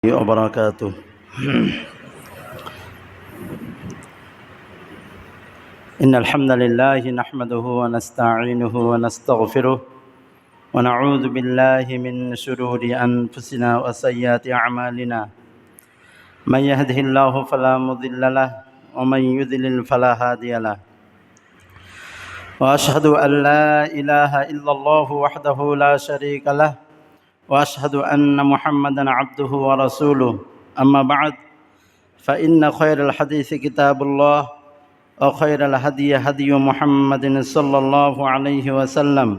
وبركاته. إن الحمد لله نحمده ونستعينه ونستغفره ونعوذ بالله من شرور أنفسنا وسيئات أعمالنا. من يهده الله فلا مضل له ومن يضلل فلا هادي له. وأشهد أن لا إله إلا الله وحده لا شريك له وأشهد أن محمدًا عبده ورسوله. أما بعد فإن خير الحديث كتاب الله وخير الهدي هدي محمد صلى الله عليه وسلم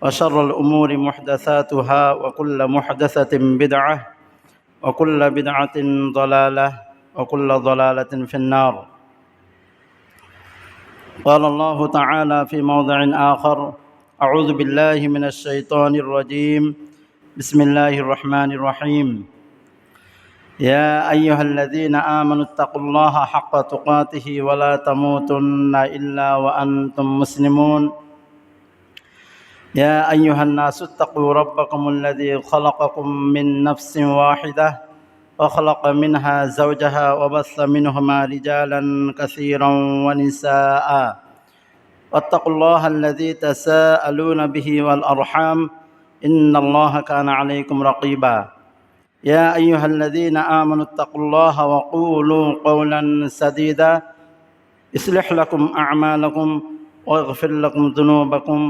وشر الأمور محدثاتها وكل محدثة بدعة وكل بدعة ضلالة وكل ضلالة في النار. قال الله تعالى في موضع آخر: أعوذ بالله من الشيطان الرجيم. بسم الله الرحمن الرحيم. يا أيها الذين آمنوا اتقوا الله حق تقاته ولا تموتن إلا وأنتم مسلمون. يا أيها الناس اتقوا ربكم الذي خلقكم من نفس واحدة وخلق منها زوجها وبث منهما رجالا كثيرا ونساء واتقوا الله الذي تساءلون به والأرحام إن الله كان عليكم رقيبا. يا أيها الذين آمنوا اتقوا الله وقولوا قولا سديدا يصلح لكم أعمالكم ويغفر لكم ذنوبكم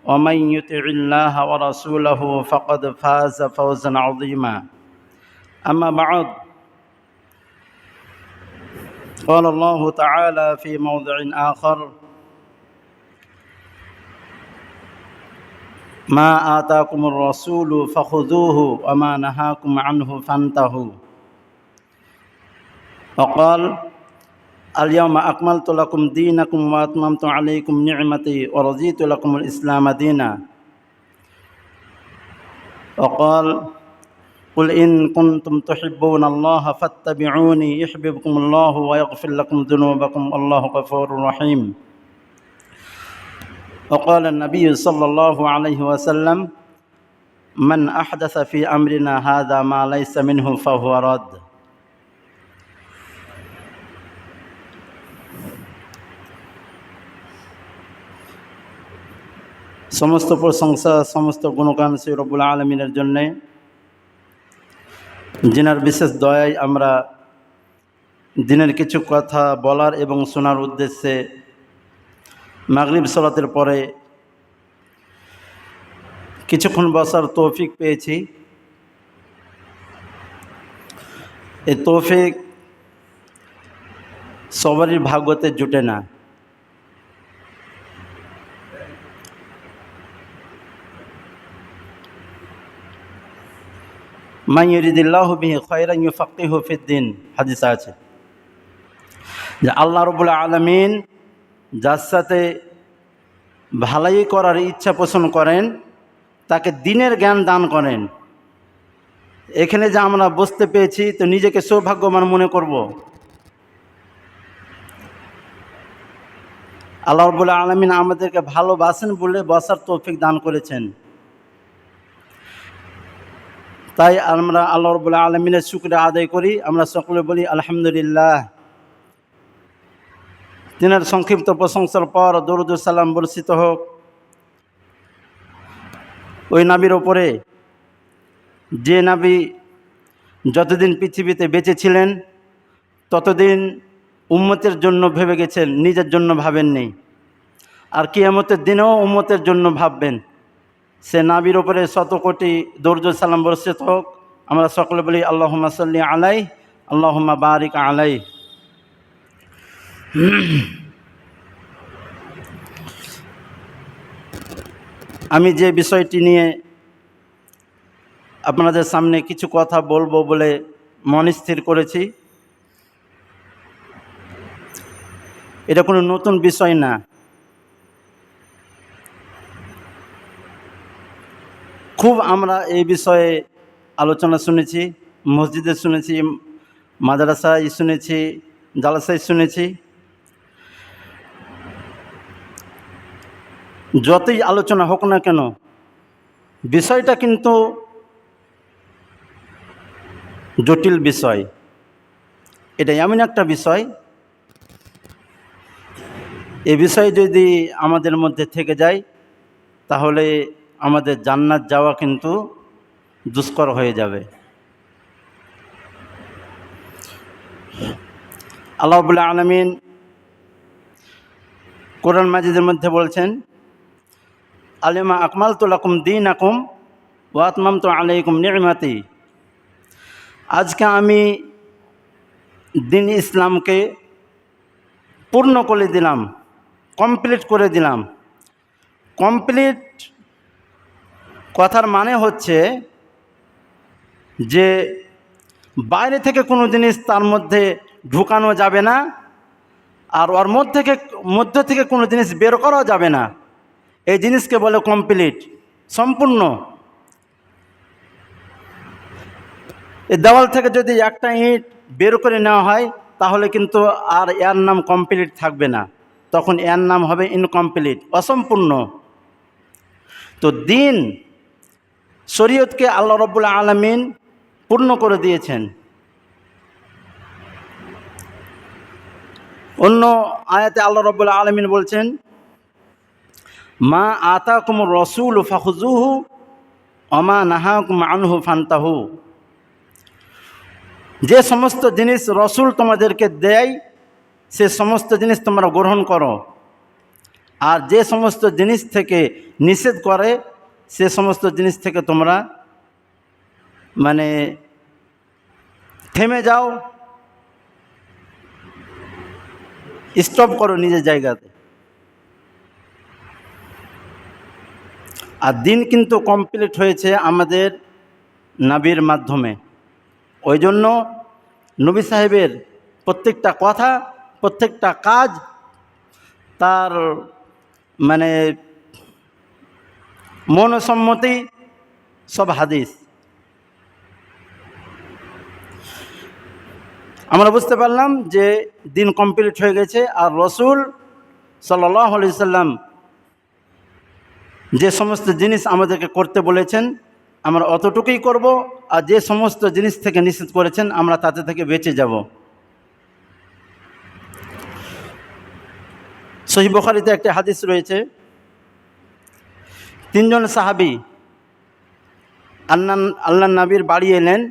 ومن يطع الله ورسوله فقد فاز فوزا عظيما. أما بعد قال الله تعالى في موضع آخر: ما آتاكم الرسول فخذوه وما نهاكم عنه فانتهوا. وقال: اليوم أكملت لكم دينكم وأتممت عليكم نعمتي ورضيت لكم الإسلام دينا. وقال: قل إن كنتم تحبون الله فاتبعوني يحببكم الله ويغفر لكم ذنوبكم والله غفور رحيم. وقال النبي صلى الله عليه وسلم: من أحدث في أمرنا هذا ما ليس منه فهو رد. সমস্ত প্রশংসা সমস্ত গুণগান শ্রী রব্বুল আলামিনের জন্যে, যিনার বিশেষ দয়ায় আমরা দিনের কিছু কথা বলার এবং শোনার উদ্দেশ্যে মাগরিব সালাতের পরে কিছুক্ষণ বসার তৌফিক পেয়েছি। এই তৌফিক সবারই ভাগ্যতে জুটে না। মান ইউরিদিল্লাহু বিহি খায়রান ইউফাক্কিহু ফিদ্দিন, হাদিস আছে যে আল্লাহ রাব্বুল আলামিন যার সাথে ভালাই করার ইচ্ছা পোষণ করেন তাকে দ্বীনের জ্ঞান দান করেন। এখানে যে আমরা বুঝতে পেরেছি তো নিজেকে সৌভাগ্যবান মনে করব। আল্লাহ রাব্বুল আলামিন আমাদেরকে ভালোবাসেন বলে বসার তৌফিক দান করেছেন। তাই আমরা আল্লাহ রাব্বুল আলামিনের শুকরিয়া আদায় করি। আমরা সকলে বলি আলহামদুলিল্লাহ। তিনার সংক্ষিপ্ত প্রশংসার পর দরুদ ও সালাম বর্ষিত হোক ওই নবীর ওপরে যে নবী যতদিন পৃথিবীতে বেঁচে ছিলেন ততদিন উম্মতের জন্য ভেবে গেছেন, নিজের জন্য ভাবেননি। আর কিয়ামতের দিনেও উম্মতের জন্য ভাববেন। সে নবীর ওপরে শত কোটি দরুদ ও সালাম বর্ষিত হোক। আমরা সকলে বলি আল্লাহুম্মা সাল্লি আলাইহি আল্লাহুম্মা বারিক আলাইহি। আমি যে বিষয়টি নিয়ে আপনাদের সামনে কিছু কথা বলবো বলে মন স্থির করেছি, এটা কোনো নতুন বিষয় না। খুব আমরা এই বিষয়ে আলোচনা শুনেছি, মসজিদে শুনেছি, মাদ্রাসায় শুনেছি, জালসায় শুনেছি। যতই আলোচনা হোক না কেন বিষয়টা কিন্তু জটিল বিষয়। এটা এমন একটা বিষয়, এ বিষয় যদি আমাদের মধ্যে থেকে যায় তাহলে আমাদের জান্নাত যাওয়া কিন্তু দুষ্কর হয়ে যাবে। আল্লাহ রাব্বুল আলামিন কোরআন মাজিদের মধ্যে বলছেন, আলিমা আকমালতু লাকুম দীনাকুম ওয়া আতমামতু আলাইকুম নি'মাতি। আজকে আমি দিন ইসলামকে পূর্ণ করে দিলাম, কমপ্লিট করে দিলাম। কমপ্লিট কথার মানে হচ্ছে যে বাইরে থেকে কোনো জিনিস তার মধ্যে ঢুকানো যাবে না, আর ওর মধ্য থেকে কোনো জিনিস বের করা যাবে না। এই জিনিসকে বলে কমপ্লিট, সম্পূর্ণ। এই দেওয়াল থেকে যদি একটা ইট বের করে নেওয়া হয় তাহলে কিন্তু আর এর নাম কমপ্লিট থাকবে না, তখন এর নাম হবে ইনকমপ্লিট, অসম্পূর্ণ। তো দিন শরীয়তকে আল্লাহ রাব্বুল আলামিন পূর্ণ করে দিয়েছেন। অন্য আয়াতে আল্লাহ রাব্বুল আলামিন বলছেন, মা আতাকুমুর রাসূলু ফাখুযুহু ওয়া মা নাহাকুম আনহু ফান্তাহু। যে সমস্ত জিনিস রসুল তোমাদেরকে দেয় সে সমস্ত জিনিস তোমরা গ্রহণ করো, আর যে সমস্ত জিনিস থেকে নিষেধ করে সে সমস্ত জিনিস থেকে তোমরা থেমে যাও, স্টপ করো নিজের জায়গাতে। আর দিন কিন্তু কমপ্লিট হয়েছে আমাদের নবীর মাধ্যমে। ওই জন্য নবী সাহেবের প্রত্যেকটা কথা, প্রত্যেকটা কাজ, তার মনসম্মতি সব হাদিস। আমরা বুঝতে পারলাম যে দিন কমপ্লিট হয়ে গেছে, আর রসুল সাল্লাল্লাহু আলাইহি সাল্লাম যে সমস্ত জিনিস আমাদেরকে করতে বলেছেন আমরা অতটুকুই করব, আর যে সমস্ত জিনিস থেকে নিষেধ করেছেন আমরা তাতে থেকে বেঁচে যাব। সহিহ বুখারীতে একটা হাদিস রয়েছে, তিনজন সাহাবী আল্লাহ নবীর বাড়ি এলেন,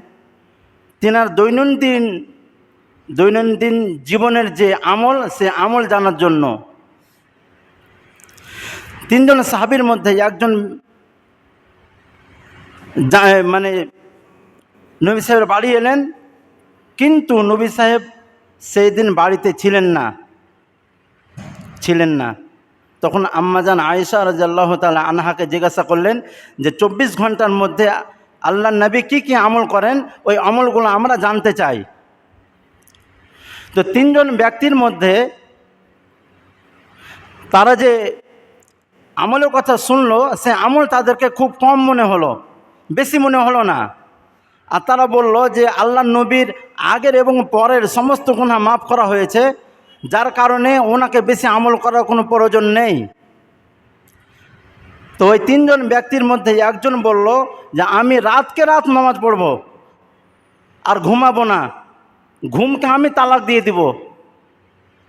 তিনার দৈনন্দিন জীবনের যে আমল, সে আমল জানার জন্য। তিনজন সাহাবীর মধ্যে একজন নবী সাহেবের বাড়ি এলেন, কিন্তু নবী সাহেব সেই দিন বাড়িতে ছিলেন না। তখন আম্মাজান আয়েশা রাদিয়াল্লাহু তাআলা আনহাকে জিজ্ঞাসা করলেন যে 24 ঘন্টার মধ্যে আল্লাহর নবী কি কি আমল করেন, ওই আমলগুলো আমরা জানতে চাই। তো তিনজন ব্যক্তির মধ্যে তারা যে আমলের কথা শুনলো, সে আমল তাদেরকে খুব কম মনে হলো, বেশি মনে হলো না। আর তারা বলল যে আল্লাহর নবীর আগের এবং পরের সমস্ত গুনাহ মাফ করা হয়েছে, যার কারণে ওনাকে বেশি আমল করার কোনো প্রয়োজন নেই। তো ওই তিনজন ব্যক্তির মধ্যে একজন বলল যে আমি রাতকে রাত নামাজ পড়ব, আর ঘুমাবো না, ঘুমকে আমি তালাক দিয়ে দিব,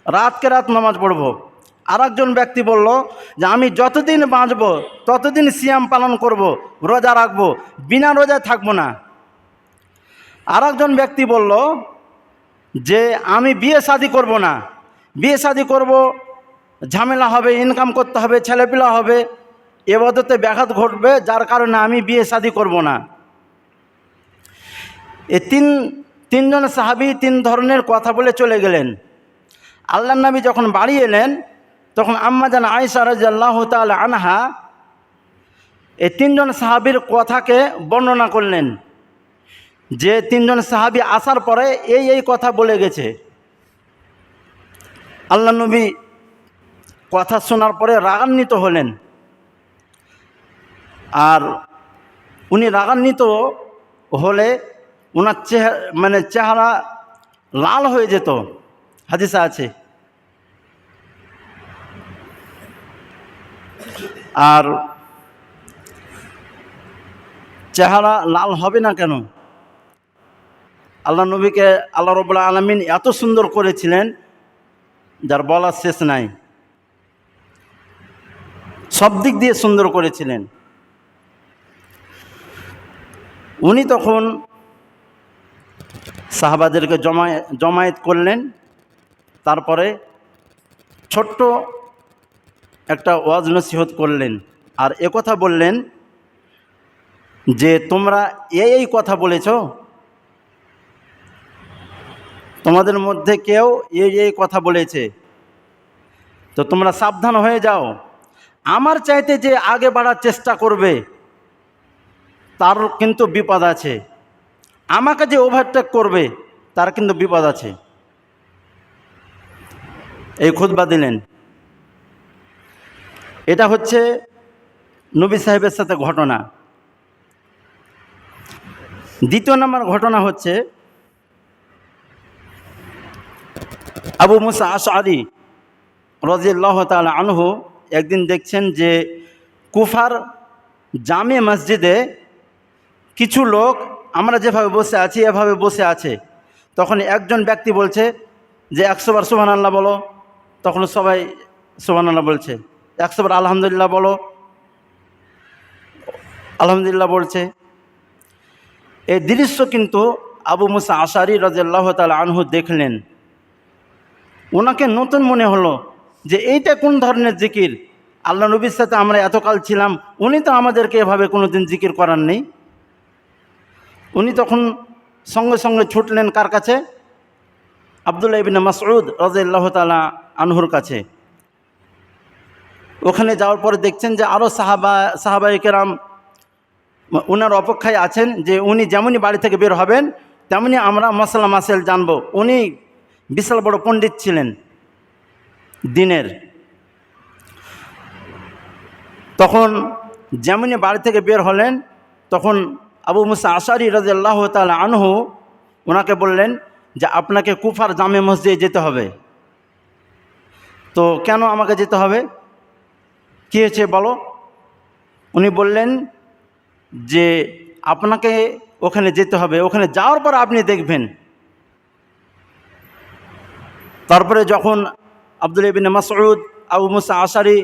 রাতকে রাত নামাজ পড়ব। আর একজন ব্যক্তি বলল যে আমি যতদিন বাঁচব ততদিন সিয়াম পালন করব, রোজা রাখবো, বিনা রোজায় থাকবো না। আর একজন ব্যক্তি বলল যে আমি বিয়ে শাদী করব না, বিয়ে শাদী করব ঝামেলা হবে, ইনকাম করতে হবে, ছেলেপিলা হবে, ইবাদতে ব্যাঘাত ঘটবে, যার কারণে আমি বিয়ে শাদী করব না। এই তিনজন সাহাবী তিন ধরনের কথা বলে চলে গেলেন। আল্লাহর নবী যখন বাড়ি এলেন তখন আম্মাজান আয়েশা রাদিয়াল্লাহু তাআলা আনহা এই তিনজন সাহাবীর কথাকে বর্ণনা করলেন যে তিনজন সাহাবী আসার পরে এই কথা বলে গেছে। আল্লাহর নবী কথা শোনার পরে রাগান্বিত হলেন, আর উনি রাগান্বিত হলে ওনার চেহারা লাল হয়ে যেত, হাদিসে আছে। আর চেহারা লাল হবে না কেন? আল্লাহ নবীকে আল্লাহ রাব্বুল আলামিন এত সুন্দর করেছিলেন যার বলার শেষ নাই, সব দিক দিয়ে সুন্দর করেছিলেন। উনি তখন সাহাবাদেরকে জমায়েত করলেন, তারপরে ছোট্ট একটা ওয়াজ নসিহত করলেন, আর একথা বললেন যে তোমরা এই কথা বলেছ, তোমাদের মধ্যে কেউ এই কথা বলেছে, তো তোমরা সাবধান হয়ে যাও। আমার চাইতে যে আগে বাড়ার চেষ্টা করবে তার কিন্তু বিপদ আছে, আমাকে যে ওভারটেক করবে তার কিন্তু বিপদ আছে। এই খুতবা দিলেন। এটা হচ্ছে নবী সাহেবের সাথে ঘটনা। দ্বিতীয় নম্বর ঘটনা হচ্ছে আবু মুসা আশআরী রাদিয়াল্লাহু তাআলা আনহু একদিন দেখছেন যে কুফার জামে মসজিদে কিছু লোক আমরা যেভাবে বসে আছি এভাবে বসে আছে। তখন একজন ব্যক্তি বলছে যে 100 বার সুবহানাল্লাহ বলো, তখন সবাই সুবহানাল্লাহ বলছে। 100 বার আলহামদুলিল্লাহ বলো, আলহামদুলিল্লাহ বলছে। এই দৃশ্য কিন্তু আবু মুসা আশআরী রাদিয়াল্লাহু তাআলা আনহু দেখলেন। ওনাকে নতুন মনে হলো যে এইটা কোন ধরনের জিকির, আল্লাহ নবীর সাথে আমরা এতকাল ছিলাম, উনি তো আমাদেরকে এভাবে কোনোদিন জিকির করার নেই। উনি তখন সঙ্গে সঙ্গে ছুটলেন কার কাছে? আব্দুল্লাহ ইবনে মাসউদ রাদিয়াল্লাহু তাআলা আনহুর কাছে। ওখানে যাওয়ার পরে দেখছেন যে আরও সাহাবায়ে কেরাম ওনার অপেক্ষায় আছেন, যে উনি যেমনই বাড়ি থেকে বের হবেন তেমনি আমরা মাসলা মাসাইল জানব। উনি বিশাল বড় পণ্ডিত ছিলেন দিনের। তখন যেমনই বাড়ি থেকে বের হলেন তখন আবু মুসা আশআরী রাদিয়াল্লাহু তাআলা আনহু ওনাকে বললেন যে আপনাকে কুফার জামে মসজিদে যেতে হবে। তো কেন আমাকে যেতে হবে, কী হয়েছে বলো? উনি বললেন যে আপনাকে ওখানে যেতে হবে, ওখানে যাওয়ার পর আপনি দেখবেন। তারপরে যখন আব্দুল্লাহ ইবনে মাসউদ আবু মুসা আশআরী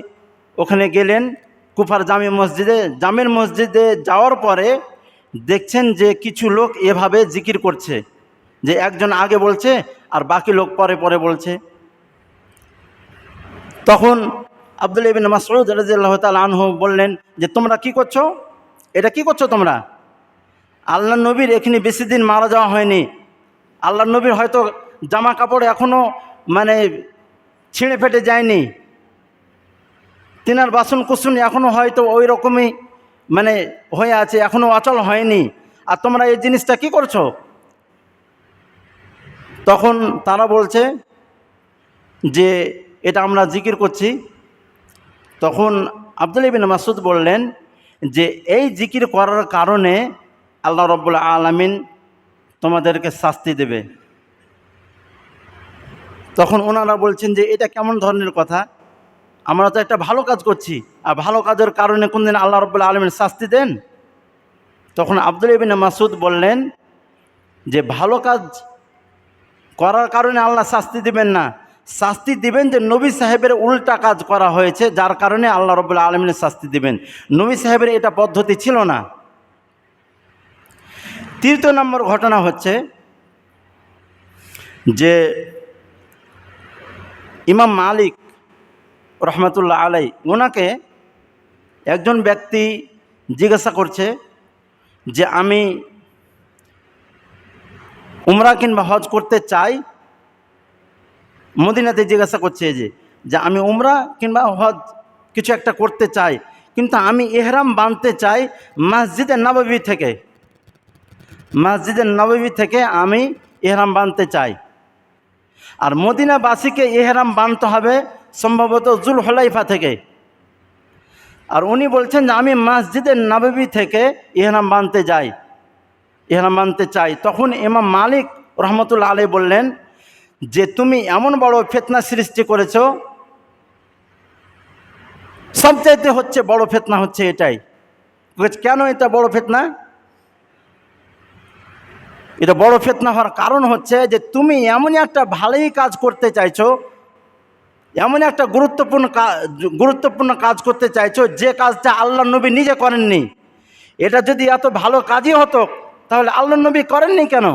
ওখানে গেলেন কুফার জামের মসজিদে যাওয়ার পরে দেখছেন যে কিছু লোক এভাবে জিকির করছে, যে একজন আগে বলছে আর বাকি লোক পরে পরে বলছে। তখন আব্দুল্লাহ ইবনে মাসউদ রাদিয়াল্লাহু তাআলা আনহু বললেন যে তোমরা কি করছো, এটা কি করছো তোমরা? আল্লাহ নবীর এখানে বেশি দিন মারা যাওয়া হয়নি, আল্লাহ নবীর হয়তো জামা কাপড় এখনও ছিঁড়ে ফেটে যায়নি, তিনার বাসন কুসুন এখনও হয়তো ওই রকমই হয়ে আছে, এখনও অচল হয়নি, আর তোমরা এই জিনিসটা কি করছো? তখন তারা বলছে যে এটা আমরা জিকির করছি। তখন আব্দুল্লাহ ইবনে মাসউদ বললেন যে এই জিকির করার কারণে আল্লাহ রাব্বুল আলামিন তোমাদেরকে শাস্তি দেবে। তখন ওনারা বলছেন যে এটা কেমন ধরনের কথা, আমরা তো একটা ভালো কাজ করছি, আর ভালো কাজের কারণে কোনদিন আল্লাহ রাব্বুল আলামিন শাস্তি দেন? তখন আব্দুল্লাহ ইবনে মাসউদ বললেন যে ভালো কাজ করার কারণে আল্লাহ শাস্তি দিবেন না, শাস্তি দিবেন যে নবী সাহেবের উল্টা কাজ করা হয়েছে যার কারণে আল্লাহ রাব্বুল আলামিনের শাস্তি দিবেন। নবী সাহেবের এটা পদ্ধতি ছিল না। তৃতীয় নম্বর ঘটনা হচ্ছে যে ইমাম মালিক রহমতুল্লাহ আলাই ওনাকে একজন ব্যক্তি জিজ্ঞাসা করছে যে আমি উমরা কিংবা হজ করতে চাই। মদিনাতে জিজ্ঞাসা করছে যে আমি উমরা কিংবা হজ কিছু একটা করতে চাই, কিন্তু আমি ইহরাম বাঁধতে চাই মসজিদে নববী থেকে আমি ইহরাম বাঁধতে চাই। আর মদিনাবাসীকে ইহরাম বাঁধতে হবে সম্ভবত জুলহুলাইফা থেকে। আর উনি বলছেন যে আমি মসজিদে নববী থেকে ইহরাম বাঁধতে চাই। তখন ইমাম মালিক রহমতুল্লাহ আলাইহি বললেন যে তুমি এমন বড় ফিতনা সৃষ্টি করেছো, সবচাইতে বড় ফিতনা হচ্ছে এটাই। কেন এটা বড় ফিতনা? এটা বড় ফিতনা হওয়ার কারণ হচ্ছে যে তুমি এমনই একটা ভালোই কাজ করতে চাইছো, এমন একটা গুরুত্বপূর্ণ কাজ করতে চাইছো যে কাজটা আল্লাহ নবী নিজে করেননি। এটা যদি এত ভালো কাজই হতো তাহলে আল্লাহ নবী করেননি কেন?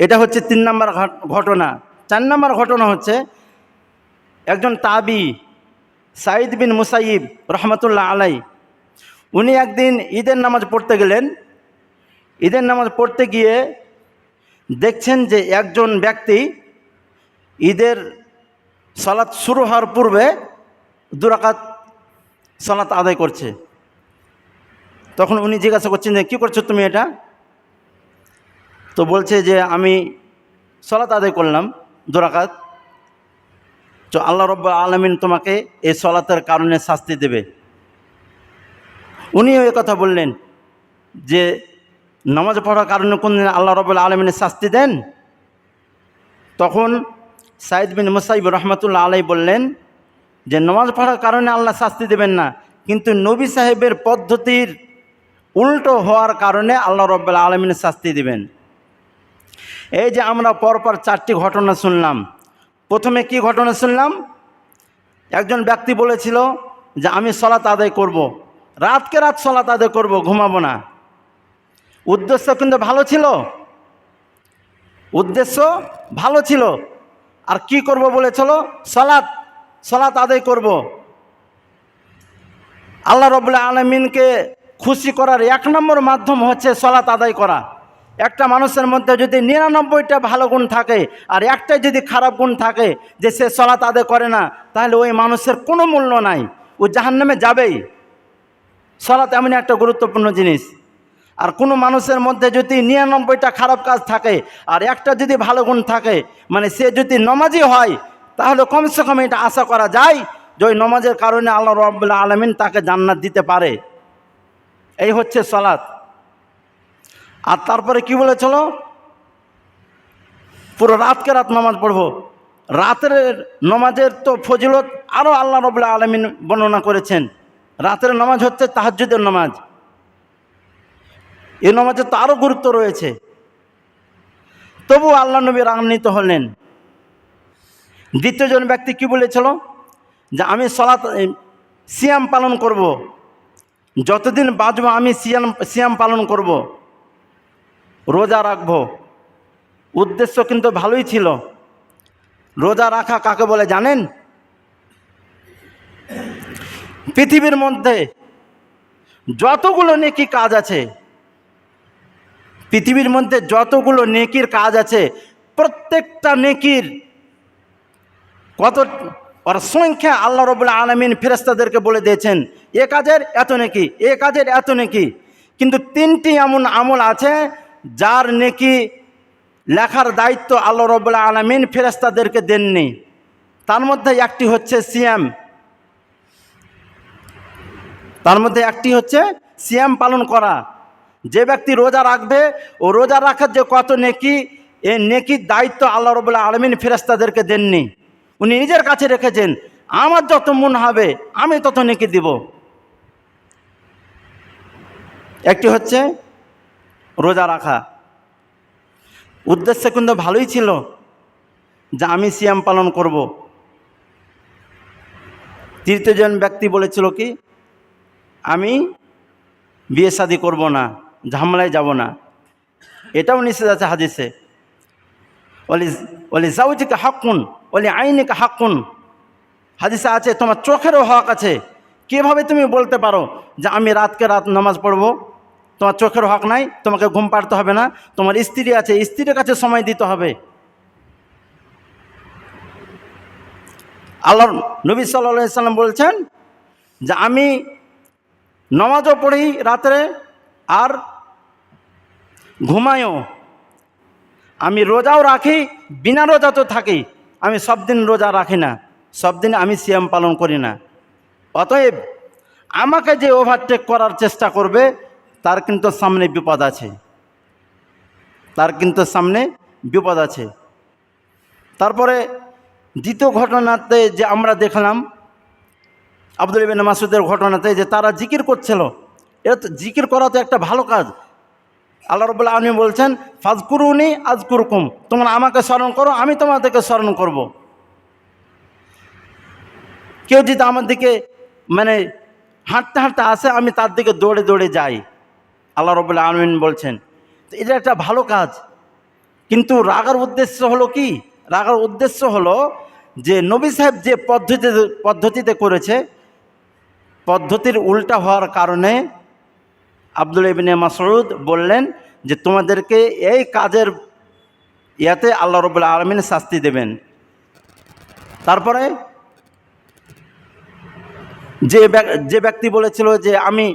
এটা হচ্ছে 3 নম্বর ঘটনা। 4 নম্বর ঘটনা হচ্ছে একজন তাবি সাঈদ বিন মুসাইব রহমতুল্লাহ আলাই, উনি একদিন ঈদের নামাজ পড়তে গেলেন। ঈদের নামাজ পড়তে গিয়ে দেখছেন যে একজন ব্যক্তি ঈদের সালাত শুরু হওয়ার পূর্বে 2 রাকাত সালাত আদায় করছে। তখন উনি জিজ্ঞাসা করছেন যে কী করছো তুমি এটা? তো বলছে যে আমি সালাত আদায় করলাম 2 রাকাত। তো আল্লাহ রাব্বুল আলামিন তোমাকে এই সালাতের কারণে শাস্তি দেবে। উনিও এই কথা বললেন যে নামাজ পড়ার কারণে কোনদিন আল্লাহ রাব্বুল আলামিনের শাস্তি দেন? তখন সাঈদ বিন মুসাইব রহমতুল্লাহ আলাই বললেন যে নামাজ পড়ার কারণে আল্লাহ শাস্তি দেবেন না, কিন্তু নবী সাহেবের পদ্ধতির উল্টো হওয়ার কারণে আল্লাহ রাব্বুল আলামিনের শাস্তি দেবেন। এই যে আমরা পরপর 4টি ঘটনা শুনলাম। প্রথমে কি ঘটনা শুনলাম? একজন ব্যক্তি বলেছিল যে আমি সালাত আদায় করব, রাতকে রাত সালাত আদায় করব, ঘুমাবো না। উদ্দেশ্য কিন্তু ভালো ছিল, উদ্দেশ্য ভালো ছিল। আর কি করব বলেছিল? সালাত আদায় করব। আল্লাহ রাব্বুল আলামিনকে খুশি করার 1 নম্বর মাধ্যম হচ্ছে সালাত আদায় করা। একটা মানুষের মধ্যে যদি 99টা ভালো গুণ থাকে আর একটাই যদি খারাপ গুণ থাকে যে সে সালাত আদায় করে না, তাহলে ওই মানুষের কোনো মূল্য নাই, ও জাহান্নামে যাবেই। সালাত এমন একটা গুরুত্বপূর্ণ জিনিস। আর কোনো মানুষের মধ্যে যদি 99টা খারাপ কাজ থাকে আর একটা যদি ভালো গুণ থাকে, মানে সে যদি নামাজি হয়, তাহলে কমসে কম এটা আশা করা যায় যে ওই নামাজের কারণে আল্লাহ রাব্বুল আলামিন তাকে জান্নাত দিতে পারে। এই হচ্ছে সালাত। আর তারপরে কি বলেছিল? পুরো রাতকে রাত নামাজ পড়বো। রাতের নামাজের তো ফজিলত আরও আল্লাহ রাব্বুল আলামিন বর্ণনা করেছেন। রাতের নামাজ হচ্ছে তাহাজ্জুদের নামাজ। এই নামাজের তো আরও গুরুত্ব রয়েছে। তবু আল্লাহ নবী রাগান্বিত হলেন। দ্বিতীয়জন ব্যক্তি কি বলেছিল? যে আমি সিয়াম পালন করব, যতদিন বাঁচব আমি সিয়াম পালন করব, রোজা রাখব। উদ্দেশ্য কিন্তু ভালোই ছিল। রোজা রাখা কাকে বলে জানেন? পৃথিবীর মধ্যে যতগুলো নেকি কাজ আছে, পৃথিবীর মধ্যে যতগুলো নেকির কাজ আছে, প্রত্যেকটা নেকির কত ওর সংখ্যা আল্লাহ রাব্বুল আলামিন ফেরেশতাদেরকে বলে দিয়েছেন, এ কাজের এত নেকি, এ কাজের এত নেকি। কিন্তু 3টি এমন আমল আছে যার নেকি লেখার দায়িত্ব আল্লাহ রাব্বুল আলামিন ফেরেশতাদেরকে দেননি। তার মধ্যে একটি হচ্ছে সিয়াম। তার মধ্যে একটি হচ্ছে সিয়াম পালন করা। যে ব্যক্তি রোজা রাখবে, ও রোজা রাখার যে কত নেকি, এই নেকির দায়িত্ব আল্লাহ রাব্বুল আলামিন ফেরেশতাদেরকে দেননি। উনি নিজের কাছে রেখেছেন, আমার যত মন হবে আমি তত নেকি দিব। একটি হচ্ছে রোজা রাখা। উদ্দেশ্য কিন্তু ভালোই ছিল যে আমি সিয়াম পালন করব। তৃতীয়জন ব্যক্তি বলেছিল কি, আমি বিয়ে শাদী করব না, ঝামেলায় যাব না। এটাও নিষেধ আছে হাদিসে। ওলি জাওজিকা হাক্কুন ওলি আইনিকা হাক্কুন, হাদিসে আছে তোমার চোখেরও হক আছে। কিভাবে তুমি বলতে পারো যে আমি রাতকে রাত নামাজ পড়ব? তোমার চোখের হক নাই, তোমাকে ঘুম পাড়তে হবে না। তোমার স্ত্রী আছে, স্ত্রীর কাছে সময় দিতে হবে। আল্লাহর নবী সাল্লাল্লাহু আলাইহি সাল্লাম বলছেন যে আমি নামাজও পড়ি রাত্রে আর ঘুমাইও, আমি রোজাও রাখি, বিনা রোজা তো থাকি। আমি সব দিন রোজা রাখি না, সব দিন আমি সিয়াম পালন করি না। অতএব আমাকে যে ওভারটেক করার চেষ্টা করবে তার কিন্তু সামনে বিপদ আছে, তার কিন্তু সামনে বিপদ আছে। তারপরে দ্বিতীয় ঘটনাতে যে আমরা দেখলাম আব্দুল্লাহ ইবনে মাসউদের ঘটনাতে, যে তারা জিকির করছিল, এটা তো জিকির করা তো একটা ভালো কাজ। আল্লাহ রাব্বুল আলামিন বলছেন, ফাজকুরুনি আযকুরকুম, তোমরা আমাকে স্মরণ করো, আমি তোমাদেরকে স্মরণ করব। কেউ যদি আমার দিকে মানে হাঁটতে হাঁটতে আসে, আমি তার দিকে দৌড়ে দৌড়ে যাই, আল্লাহ রাব্বুল আলামিন বলছেন। তো এটা একটা ভালো কাজ। কিন্তু রাগার উদ্দেশ্য হলো কি? রাগার উদ্দেশ্য হলো যে নবী সাহেব যে পদ্ধতিতে করেছে, পদ্ধতির উল্টা হওয়ার কারণে আব্দুল্লাহ ইবনে মাসউদ বললেন যে তোমাদেরকে এই কাজের ইয়াতে আল্লাহ রাব্বুল আলামিন শাস্তি দেবেন। তারপরে যে ব্যক্তি বলেছিল যে আমি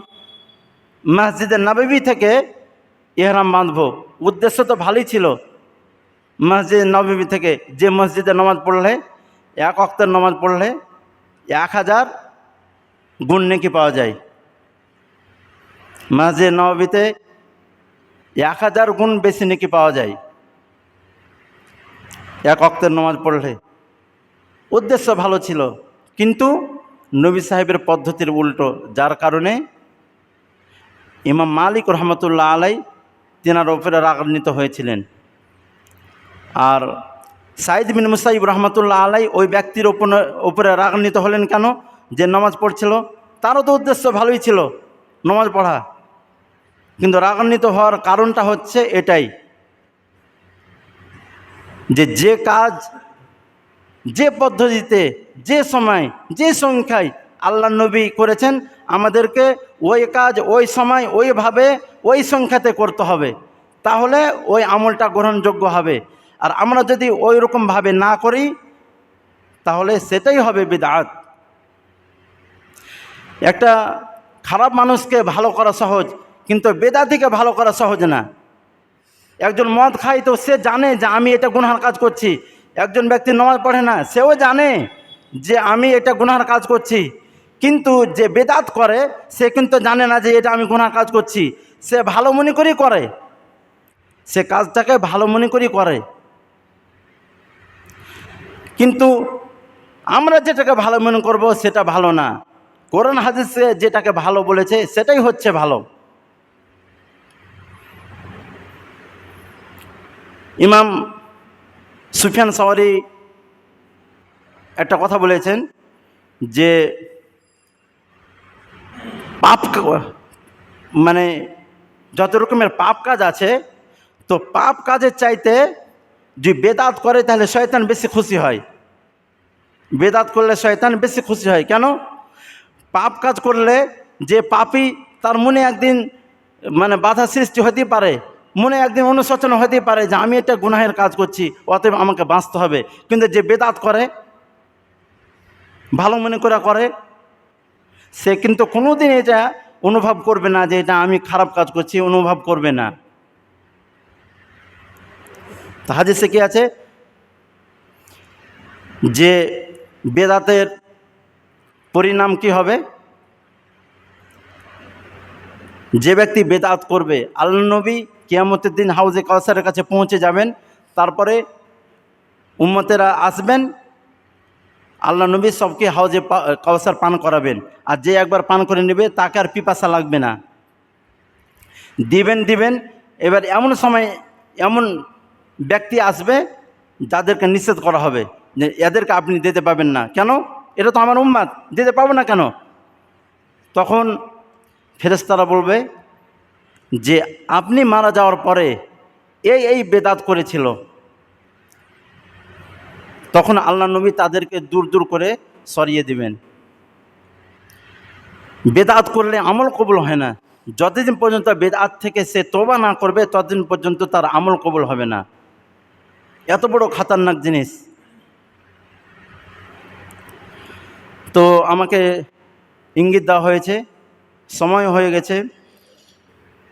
মসজিদে নববী থেকে ইহরাম বাঁধব, উদ্দেশ্য তো ভালোই ছিল। মসজিদ নববী থেকে যে মসজিদে নামাজ পড়লে, এক ওয়াক্তের নামাজ পড়লে 1000 গুণ নেকি পাওয়া যায়। মসজিদ নববীতে 1000 গুণ বেশি নেকি পাওয়া যায় এক ওয়াক্তের নামাজ পড়লে। উদ্দেশ্য ভালো ছিল, কিন্তু নবী সাহেবের পদ্ধতির উল্টো, যার কারণে ইমাম মালিক রহমতুল্লাহ আলাই তেনার উপরে রাগান্বিত হয়েছিলেন। আর সাইদ বিন মুসাইব রহমতুল্লাহ আলাই ওই ব্যক্তির উপরে রাগান্বিত হলেন কেন? যে নামাজ পড়ছিল, তারও তো উদ্দেশ্য ভালোই ছিল, নামাজ পড়া, কিন্তু রাগান্বিত হওয়ার কারণটা হচ্ছে এটাই যে কাজ, যে পদ্ধতিতে, যে সময়, যে সংখ্যায় আল্লাহ নবী করেছেন, আমাদেরকে ওই কাজ ওই সময় ওইভাবে ওই সংখ্যাতে করতে হবে, তাহলে ওই আমলটা গ্রহণযোগ্য হবে। আর আমরা যদি ওই রকমভাবে না করি, তাহলে সেটাই হবে বিদআত। একটা খারাপ মানুষকে ভালো করা সহজ, কিন্তু বেদাতিকে ভালো করা সহজ না। একজন মদ খায়, তো সে জানে যে আমি এটা গুনাহের কাজ করছি। একজন ব্যক্তি নামাজ পড়ে না, সেও জানে যে আমি এটা গুনাহের কাজ করছি, কিন্তু যে বেদাত করে সে কিন্তু জানে না যে এটা আমি গুনাহের কাজ করছি। সে ভালো মনে করেই করে, সে কাজটাকে ভালো মনে করেই করে। কিন্তু আমরা যেটাকে ভালো মনে করব সেটা ভালো না। কোরআন হাদিসে যেটাকে ভালো বলেছে সেটাই হচ্ছে ভালো। ইমাম সুফিয়ান সাওরি একটা কথা বলেছেন যে পাপ, মানে যত রকমের পাপ কাজ আছে, তো পাপ কাজের চাইতে যদি বেদাত করে তাহলে শয়তান বেশি খুশি হয়। বেদাত করলে শয়তান বেশি খুশি হয়। কেন? পাপ কাজ করলে যে পাপী, তার মনে একদিন মানে বাধা সৃষ্টি হতেই পারে, মনে একদিন অনুশোচনা হতেই পারে যে আমি এটা গুনাহের কাজ করছি, অতএব আমাকে বাঁচতে হবে। কিন্তু যে বেদাত করে, ভালো মনে করে, সে কিন্তু কোনোদিন এটা অনুভব করবে না যে এটা আমি খারাপ কাজ করছি, অনুভব করবে না। তো হাদিসে কি আছে যে বেদাতের পরিণাম কি হবে? যে ব্যক্তি বেদাত করবে, আল্লাহ নবী কিয়ামতের দিন হাউজে কাউসারের কাছে পৌঁছে যাবেন, তারপরে উম্মতেরা আসবেন, আল্লাহ নবী সবকে হাউজে কাউসার পান করাবেন। আর যে একবার পান করে নেবে তাকে আর পিপাসা লাগবে না, দিবেন। এবার এমন সময় এমন ব্যক্তি আসবে যাদেরকে নিষেধ করা হবে যে এদেরকে আপনি দিতে পাবেন না। কেন? এটা তো আমার উম্মত, দিতে পাবো না কেন? তখন ফেরেশতারা বলবে যে আপনি মারা যাওয়ার পরে এই বেদাত করেছিল। তখন আল্লাহ নবী তাদেরকে দূর দূর করে সরিয়ে দিবেন। বেদাত করলে আমল কবুল হয় না। যতদিন পর্যন্ত বেদাত থেকে সে তওবা না করবে, ততদিন পর্যন্ত তার আমল কবুল হবে না। এত বড় খতরনাক জিনিস। তো আমাকে ইঙ্গিত দেওয়া হয়েছে, সময় হয়ে গেছে।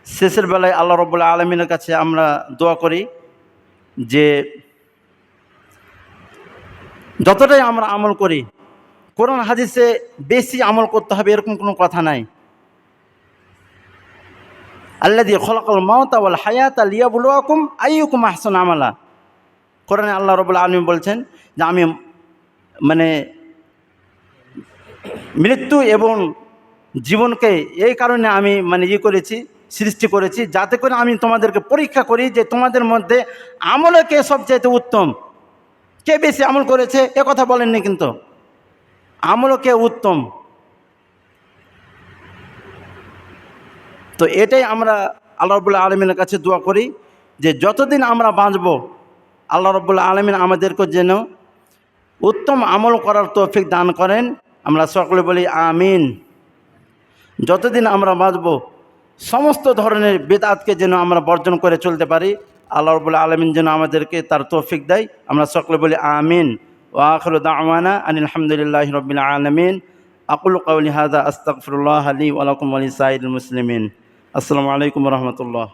শেষের বেলায় আল্লাহ রাব্বুল আলামিনের কাছে আমরা দোয়া করি যে যতটাই আমরা আমল করি, কোরআন হাদিসে বেশি আমল করতে হবে এরকম কোনো কথা নাই। আল্লাযী খালাকাল মাউতা ওয়াল হায়াতা লিয়াবলুয়াকুম আইয়ুকুম আহসানু আমালা। কোরআনে আল্লাহ রাব্বুল আলামিন বলছেন যে আমি মানে মৃত্যু এবং জীবনকে এই কারণে আমি করেছি, সৃষ্টি করেছি, যাতে করে আমি তোমাদেরকে পরীক্ষা করি যে তোমাদের মধ্যে আমলে কে সবচাইতে উত্তম, কে বেশি আমল করেছে। এ কথা বলেননি, কিন্তু আমল কে উত্তম। তো এটাই আমরা আল্লাহ রাব্বুল আলামিনের কাছে দোয়া করি যে যতদিন আমরা বাঁচব আল্লাহ রাব্বুল আলামিন আমাদেরকে যেন উত্তম আমল করার তৌফিক দান করেন। আমরা সকলে বলি আমিন। যতদিন আমরা বাঁচব সমস্ত ধরনের বিদআতকে যেন আমরা বর্জন করে চলতে পারি, আল্লাহ রাব্বুল আলামিন যেন আমাদেরকে তার তৌফিক দেয়। আমরা সকলে বলি আমিন। ওয়া আখিরু দাওয়ানা আনিল হামদুলিল্লাহি রাব্বিল আলামিন। আকুলু কাওলি হাযা আস্তাগফিরুল্লাহ লি ওয়া লাকুম ওয়া লিসাইরিল মুসলিমিন। আসসালামু আলাইকুম ওয়া রাহমাতুল্লাহ।